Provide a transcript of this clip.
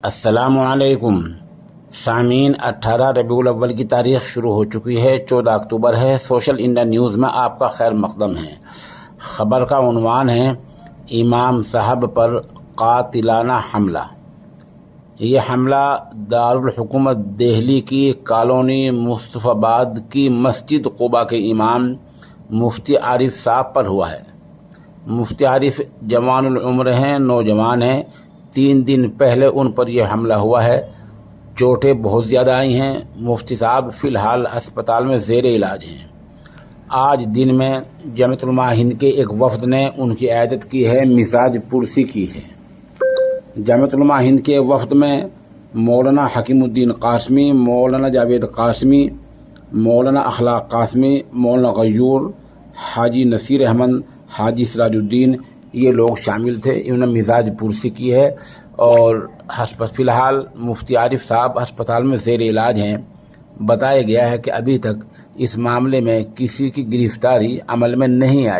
السلام علیکم سامعین، 18 ربیع الاول کی تاریخ شروع ہو چکی ہے۔ 14 اکتوبر ہے۔ سوشل انڈیا نیوز میں آپ کا خیر مقدم ہے۔ خبر کا عنوان ہے امام صاحب پر قاتلانہ حملہ۔ یہ حملہ دارالحکومت دہلی کی کالونی مصطفی آباد کی مسجد قباء کے امام مفتی عارف صاحب پر ہوا ہے۔ مفتی عارف جوان العمر ہیں، نوجوان ہیں۔ 3 دن پہلے ان پر یہ حملہ ہوا ہے۔ چوٹیں بہت زیادہ آئی ہیں۔ مفتی صاحب فی الحال اسپتال میں زیر علاج ہیں۔ آج دن میں جمعیت علماء ہند کے ایک وفد نے ان کی عیادت کی ہے، مزاج پرسی کی ہے۔ جمعیت علماء ہند کے وفد میں مولانا حکیم الدین قاسمی، مولانا جاوید قاسمی، مولانا اخلاق قاسمی، مولانا غیور، حاجی نصیر احمد، حاجی سراج الدین، یہ لوگ شامل تھے۔ انہوں نے مزاج پرسی کی ہے اور فی الحال مفتی عارف صاحب ہسپتال میں زیر علاج ہیں۔ بتایا گیا ہے کہ ابھی تک اس معاملے میں کسی کی گرفتاری عمل میں نہیں آئی۔